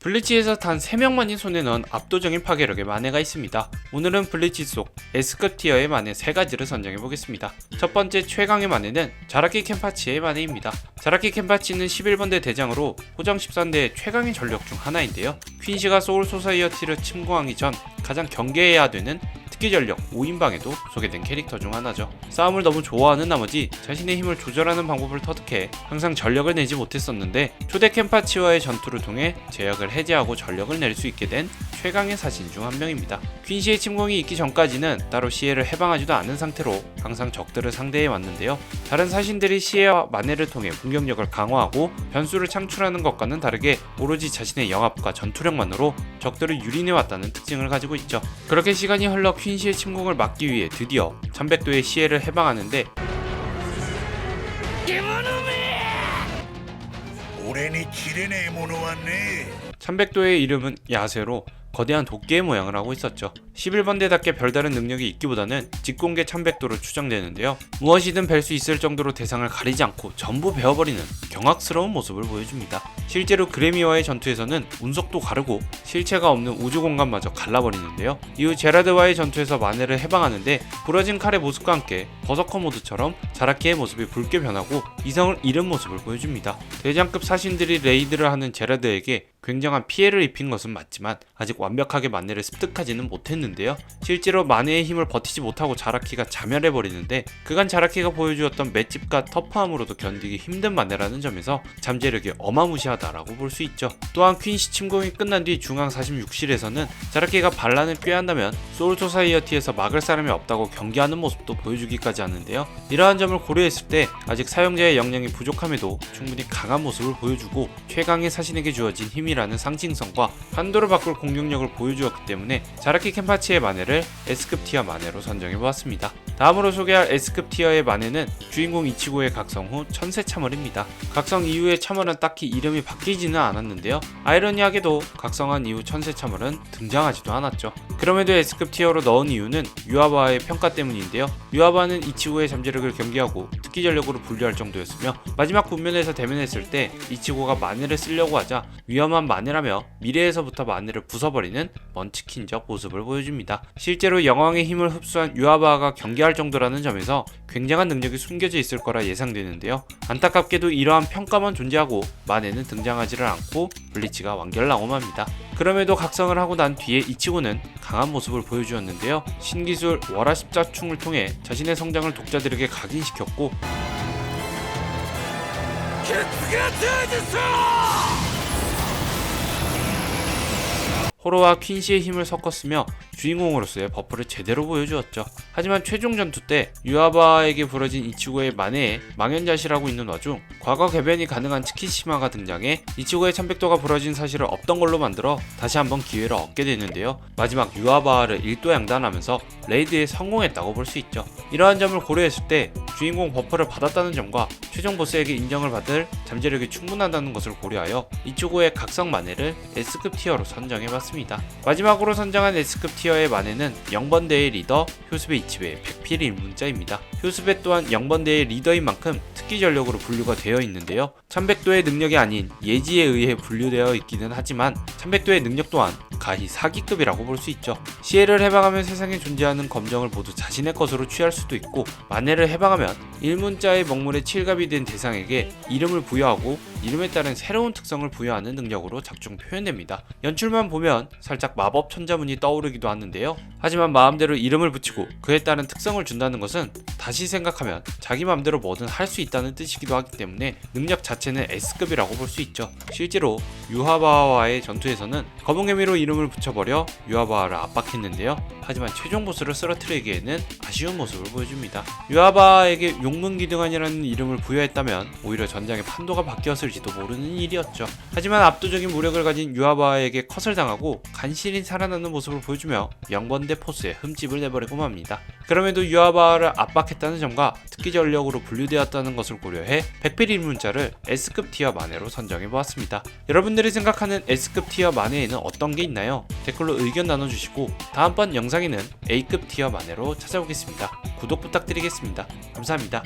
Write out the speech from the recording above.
블리치에서 단 3명만이 손에 넣은 압도적인 파괴력의 만해가 있습니다. 오늘은 블리치 속 S급 티어의 만해 3가지를 선정해보겠습니다. 첫 번째 최강의 만해는 자라키 켄파치의 만해입니다. 자라키 켄파치는 11번대 대장으로 호정 13대의 최강의 전력 중 하나인데요. 퀸시가 소울 소사이어티를 침공하기 전 가장 경계해야 되는 특기 전력 5인방에도 소개된 캐릭터 중 하나죠. 싸움을 너무 좋아하는 나머지 자신의 힘을 조절하는 방법을 터득해 항상 전력을 내지 못했었는데 초대 켄파치와의 전투를 통해 제약을 해제하고 전력을 낼 수 있게 된 최강의 사신 중 한 명입니다. 퀸시의 침공이 있기 전까지는 따로 시에를 해방하지도 않은 상태로 항상 적들을 상대해 왔는데요. 다른 사신들이 시에와 만해를 통해 공격력을 강화하고 변수를 창출하는 것과는 다르게 오로지 자신의 영합과 전투력만으로 적들을 유린해 왔다는 특징을 가지고 있죠. 그렇게 시간이 흘러 퀸시의 침공을 막기 위해 드디어 1100도의 시에를 해방하는데 오랜이 기레네 모노왔네. 1100도의 이름은 야세로 거대한 도끼의 모양을 하고 있었죠. 11번대답게 별다른 능력이 있기보다는 직공계 1100도로 추정되는데요. 무엇이든 벨 수 있을 정도로 대상을 가리지 않고 전부 베어버리는 경악스러운 모습을 보여줍니다. 실제로 그래미와의 전투에서는 운석도 가르고 실체가 없는 우주공간마저 갈라버리는데요. 이후 제라드와의 전투에서 만해를 해방하는데 부러진 칼의 모습과 함께 버서커 모드처럼 자라키의 모습이 붉게 변하고 이성을 잃은 모습을 보여줍니다. 대장급 사신들이 레이드를 하는 제라드에게 굉장한 피해를 입힌 것은 맞지만 아직 완벽하게 만해를 습득하지는 못했는데요. 실제로 만해의 힘을 버티지 못하고 자라키가 자멸해버리는데 그간 자라키가 보여주었던 맷집과 터프함으로도 견디기 힘든 만해라는 점에서 잠재력이 어마무시하다라고 볼 수 있죠. 또한 퀸시 침공이 끝난 뒤 중앙 46실에서는 자라키가 반란을 꾀한다면 소울 소사이어티에서 막을 사람이 없다고 경계하는 모습도 보여주기까지 하는데요. 이러한 점을 고려했을 때 아직 사용자의 역량이 부족함에도 충분히 강한 모습을 보여주고 최강의 사신에게 주어진 힘이라는 상징성과 판도를 바꿀 공격력을 보여주었기 때문에 자라키 켄파치의 만해를 S급 티어 만해로 선정해보았습니다. 다음으로 소개할 S급 티어의 만해는 주인공 이치고의 각성 후 천세 참월입니다. 각성 이후의 참월은 딱히 이름이 바뀌지는 않았는데요. 아이러니하게도 각성한 이후 천세 참월은 등장하지도 않았죠. 그럼에도 S급 티어로 넣은 이유는 유아바의 평가 때문인데요. 유아바는 이치고의 잠재력을 경계하고 특기 전력으로 분류할 정도였으며 마지막 군면에서 대면했을 때 이치고가 만해를 쓰려고 하자 위험한 만해라며 미래에서부터 만해를 부숴버리는 먼치킨적 모습을 보여줍니다. 실제로 영왕의 힘을 흡수한 유아바가 경계할 정도라는 점에서 굉장한 능력이 숨겨져 있을 거라 예상되는데요. 안타깝게도 이러한 평가만 존재하고 만해는 등장하지를 않고 블리치가 완결나옴합니다. 그럼에도 각성을 하고 난 뒤에 이치고는 강한 모습을 보여주었는데요. 신기술 월화 십자충을 통해 자신의 성장을 독자들에게 각인시켰고 호로와 퀸시의 힘을 섞었으며 주인공으로서의 버프를 제대로 보여주었죠. 하지만 최종 전투 때 유아바에게 부러진 이치고의 만해에 망연자실하고 있는 와중 과거 개변이 가능한 츠키시마가 등장해 이치고의 1100도가 부러진 사실을 없던 걸로 만들어 다시 한번 기회를 얻게 되는데요. 마지막 유아바를 일도양단하면서 레이드에 성공했다고 볼 수 있죠. 이러한 점을 고려했을 때 주인공 버프를 받았다는 점과 최종 보스에게 인정을 받을 잠재력이 충분하다는 것을 고려하여 이치고의 각성 만해를 S급 티어로 선정해봤습니다. 마지막으로 선정한 S급 티어의 만해는 0번대의 리더 효스베 이치베의 백필 일문자입니다. 효스베 또한 0번대의 리더인 만큼 특기 전력으로 분류가 되어 있는데요. 1100도의 능력이 아닌 예지에 의해 분류되어 있기는 하지만 1100도의 능력 또한 가히 사기급이라고 볼 수 있죠. 시에를 해방하면 세상에 존재하는 검정을 모두 자신의 것으로 취할 수도 있고 만해를 해방하면 일문자의 먹물에 칠갑이 된 대상에게 이름을 부여하고 이름에 따른 새로운 특성을 부여하는 능력으로 작중 표현됩니다. 연출만 보면 살짝 마법 천자문이 떠오르기도 하는데요. 하지만 마음대로 이름을 붙이고 그에 따른 특성을 준다는 것은 다시 생각하면 자기 마음대로 뭐든 할 수 있다는 뜻이기도 하기 때문에 능력 자체는 S급이라고 볼 수 있죠. 실제로 유아바와의 전투에서는 검은 개미로 이름을 붙여버려 유아바를 압박했는데요. 하지만 최종 보스를 쓰러뜨리기에는 아쉬운 모습을 보여줍니다. 유아바에게 용문기등환이라는 이름을 부여했다면 오히려 전장의 판도가 바뀌었을지도 모르는 일이었죠. 하지만 압도적인 무력을 가진 유아바에게 컷을 당하고 간신히 살아나는 모습을 보여주며 0번대 포스에 흠집을 내버리고 맙니다. 그럼에도 유아바를 압박했다는 점과 특기 전력으로 분류되었다는 것을 고려해 백필 일문자를 S급 티어 만해로 선정해보았습니다. 여러분들이 생각하는 S급 티어 만해에는 어떤 게 있나요? 댓글로 의견 나눠주시고 다음번 영상에는 A급 티어 만해로 찾아오겠습니다. 구독 부탁드리겠습니다. 감사합니다.